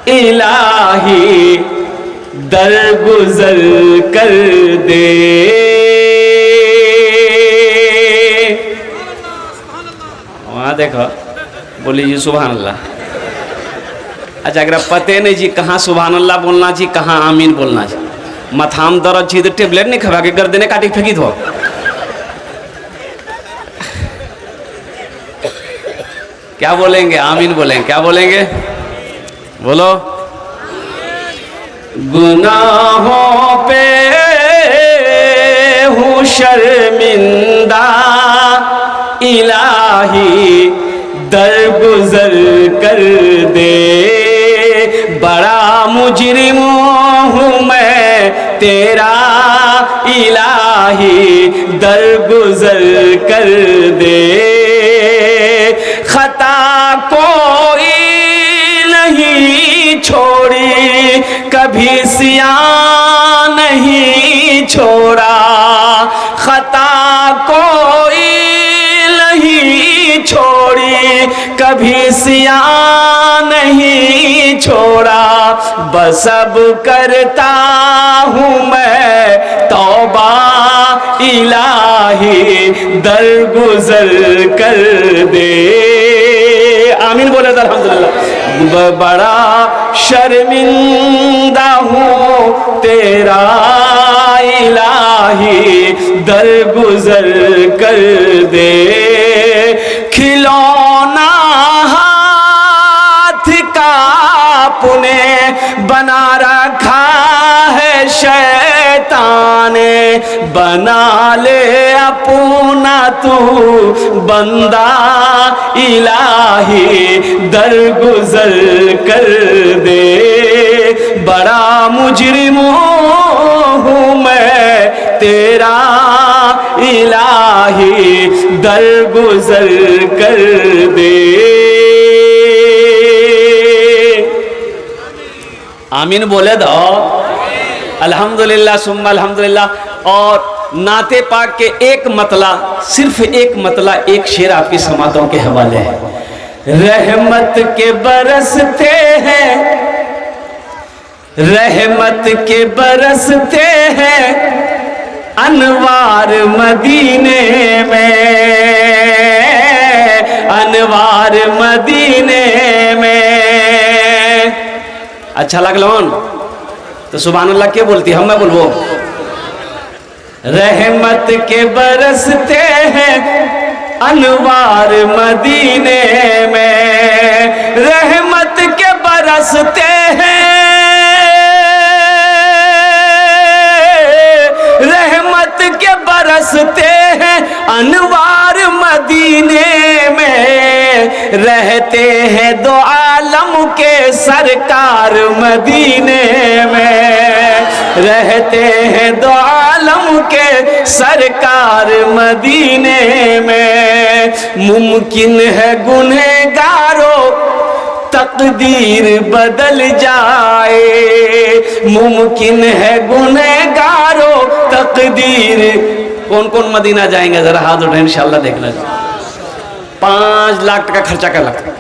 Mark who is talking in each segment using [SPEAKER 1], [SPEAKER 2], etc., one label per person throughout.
[SPEAKER 1] الہی درگزر کر دے. وہاں دیکھو بولی جی سبحان اللہ. اچھا اگر پتے نہیں جی کہاں سبحان اللہ بولنا جی کہاں آمین بولنا جی. متھام درد جی تو ٹیبلیٹ نہیں کھوا کے گردنے کاٹی پھینکی دو. کیا بولیں گے؟ آمین بولیں. کیا بولیں گے؟ بولو. گناہوں پہ ہوں شرمندہ الہی درگزر کر دے. بڑا مجرم ہوں میں تیرا الہی درگزر کر دے. خطا کوئی نہیں چھوڑی کبھی سیاہ نہیں چھوڑا. خطا کوئی نہیں چھوڑی کبھی سیاہ نہیں چھوڑا. بس اب کرتا ہوں میں توبہ الہی درگزر کر دے. آمین بولے تو الحمدللہ. بڑا شرمندہ ہوں تیرا الہی درگزر کر دے. کھلونا ہاتھ کا اپنے بنا رکھا ہے شیطان نے. بنا لے اپنا تو بندہ الہی درگزر کر دے. بڑا مجرم ہوں میں تیرا الہی درگزر کر دے. آمین بولے دو الحمدللہ ثم الحمدللہ. اور نعت پاک کے ایک مطلع صرف ایک مطلع ایک شعر آپ کی سماعتوں کے حوالے ہے. رحمت کے برستے ہیں رحمت کے برستے ہیں انوار مدینے میں. انوار مدینے میں. اچھا لگ لون تو سبحان اللہ کیا بولتی ہم میں بولو. رحمت کے برستے ہیں انوار مدینے میں. رحمت کے برستے ہیں رحمت کے برستے ہیں انوار مدینے میں. رہتے ہیں دو عالم کے سرکار مدینے میں. رہتے ہیں دو عالم کے سرکار مدینے میں. ممکن ہے گنہگاروں تقدیر بدل جائے. ممکن ہے گنہگاروں تقدیر. کون کون مدینہ جائیں گے ذرا ہاتھ اٹھائیں انشاءاللہ دیکھنا. 5 لاکھ کا خرچہ کر لگتا.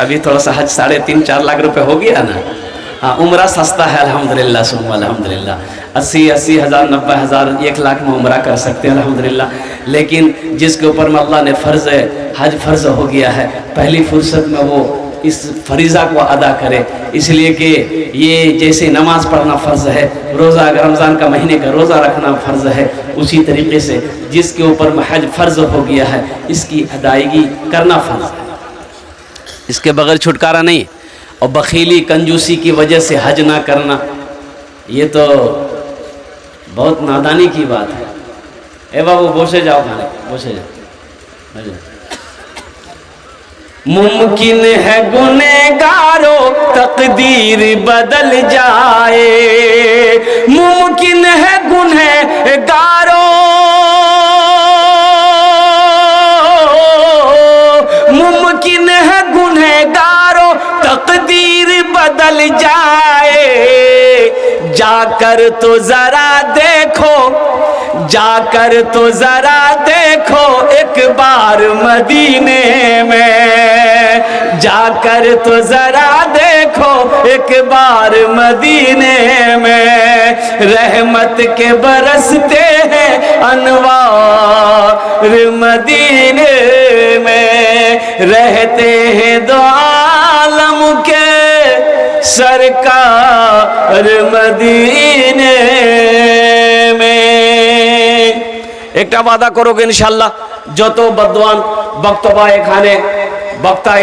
[SPEAKER 1] ابھی تھوڑا سا حج 3.5-4 لاکھ روپے ہو گیا نا. ہاں عمرہ سستا ہے الحمدللہ ثم الحمدللہ. 80 ہزار 90 ہزار 1 لاکھ میں عمرہ کر سکتے ہیں الحمدللہ. لیکن جس کے اوپر میں اللہ نے فرض حج فرض ہو گیا ہے پہلی فرصت میں وہ اس فریضہ کو ادا کرے. اس لیے کہ یہ جیسے نماز پڑھنا فرض ہے, روزہ رمضان کا مہینے کا روزہ رکھنا فرض ہے, اسی طریقے سے جس کے اوپر میں حج فرض ہو گیا ہے اس کی ادائیگی کرنا فرض ہے. اس کے بغیر چھٹکارا نہیں. اور بخیلی کنجوسی کی وجہ سے حج نہ کرنا یہ تو بہت نادانی کی بات ہے. اے بابو بوسے جاؤ کھانے بوسے جاؤ. ممکن ہے گنہگاروں تقدیر بدل جائے. ممکن ہے گنہگاروں ممکن ہے گنہگاروں تقدیر بدل جائے. جا کر تو ذرا دیکھو جا کر تو ذرا دیکھو ایک بار مدینے میں. جا کر تو ذرا دیکھو ایک بار مدینے میں، رحمت کے برستے ہیں انوار مدینے میں، رہتے ہیں دو عالم کے سرکار مدینے میں۔ ایک وعدہ کرو گے انشاءاللہ যত বদওয়ান বক্তব্য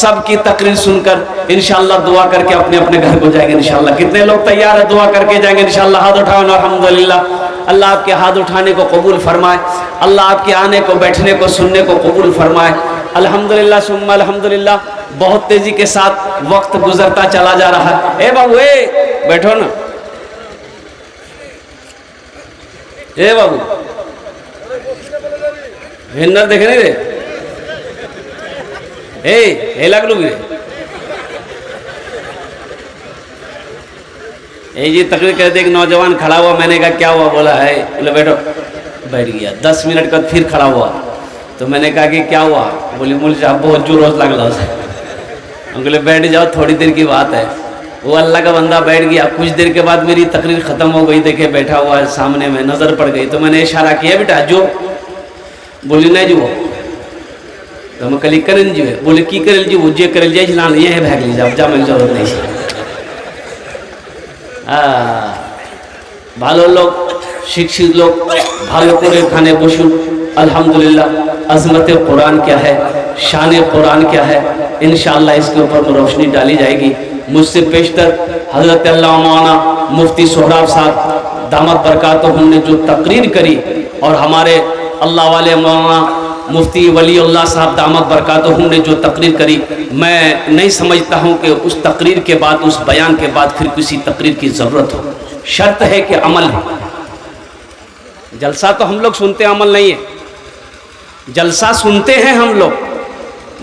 [SPEAKER 1] سب کی تقریر سن کر انشاءاللہ دعا کر کے اپنے اپنے گھر کو جائیں گے انشاءاللہ۔ کتنے لوگ تیار ہیں دعا کر کے جائیں گے انشاءاللہ؟ ہاتھ اٹھاؤ الحمدللہ۔ اللہ آپ کے ہاتھ اٹھانے کو قبول فرمائے، اللہ آپ کے آنے کو بیٹھنے کو سننے کو قبول فرمائے الحمدللہ ثم الحمدللہ۔ بہت تیزی کے ساتھ وقت گزرتا چلا جا رہا ہے۔ اے بابو اے بیٹھو نا، اے بابو ہنر دیکھے نہیں رے، اے لگ لو بھی رے، اے جی تقریر کرتے ایک نوجوان کھڑا ہوا، میں نے کہا کیا ہوا؟ بولا ہے، بولے بیٹھو، بیٹھ گیا۔ 10 منٹ بعد پھر کھڑا ہوا تو میں نے کہا کہ کیا ہوا؟ بولی مول صاحب بہت جو روز لگ رہا ہے۔ ہم بولے بیٹھ جاؤ، تھوڑی دیر کی بات ہے۔ وہ اللہ کا بندہ بیٹھ گیا، کچھ دیر کے بعد میری تقریر ختم ہو گئی، دیکھے بیٹھا ہوا ہے سامنے میں، نظر پڑ گئی تو میں نے اشارہ کیا بیٹا جو، بولی نہیں جو تو میں کلی کرل جو ہے، بولی کی کرل جو جے کرل جائے جلان یہ ہے بھاگ لی جاؤ جا میں ضرورت نہیں ہے۔ ভালো লোক শিক্ষিত লোক ভালো করে এখানে বসুন الحمدللہ۔ عظمت قرآن کیا ہے، شان قرآن کیا ہے، انشاءاللہ اس کے اوپر روشنی ڈالی جائے گی۔ مجھ سے پیشتر حضرت اللہ مولانا مفتی سہراب صاحب دامت برکاتہم نے جو تقریر کری، اور ہمارے اللہ والے مولانا مفتی ولی اللہ صاحب دامت برکاتہم نے جو تقریر کری، میں نہیں سمجھتا ہوں کہ اس تقریر کے بعد، اس بیان کے بعد پھر کسی تقریر کی ضرورت ہو۔ شرط ہے کہ عمل ہے۔ جلسہ تو ہم لوگ سنتے ہیں، عمل نہیں ہے۔ جلسہ سنتے ہیں ہم لوگ،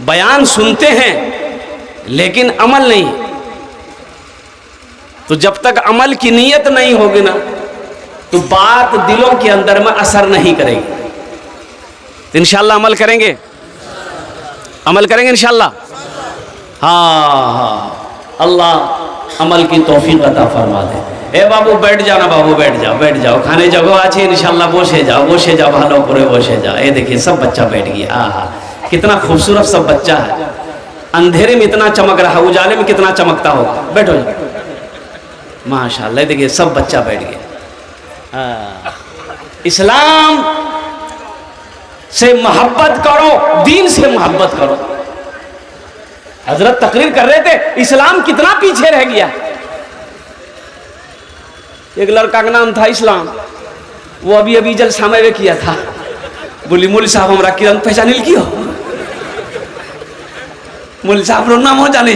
[SPEAKER 1] بیان سنتے ہیں، لیکن عمل نہیں۔ تو جب تک عمل کی نیت نہیں ہوگی نا تو بات دلوں کے اندر میں اثر نہیں کرے گی۔ تو انشاءاللہ عمل کریں گے، عمل کریں گے انشاءاللہ۔ ہاں اللہ عمل کی توفیق عطا فرما دے۔ اے بابو بیٹھ جانا، بابو بیٹھ جاؤ، کھانے جگہ آچے انشاءاللہ، بوشے جاؤ بھالو پورے بوشے جاؤ۔ اے دیکھیں سب بچہ بیٹھ گیا، کتنا خوبصورت سب بچہ ہے، اندھیرے میں اتنا چمک رہا، اجالے میں کتنا چمکتا ہوگا۔ بیٹھو جاؤ ماشاءاللہ، دیکھیں سب بچہ بیٹھ گیا۔ اسلام سے محبت کرو، دین سے محبت کرو۔ حضرت تقریر کر رہے تھے، اسلام کتنا پیچھے رہ گیا۔ ایک لڑکا کا نام تھا اسلام، وہ ابھی جلسہ میں کیا تھا، بولی مول صاحب ہمارا کرن پہچان کی ہو، مول صاحب نام ہو جانے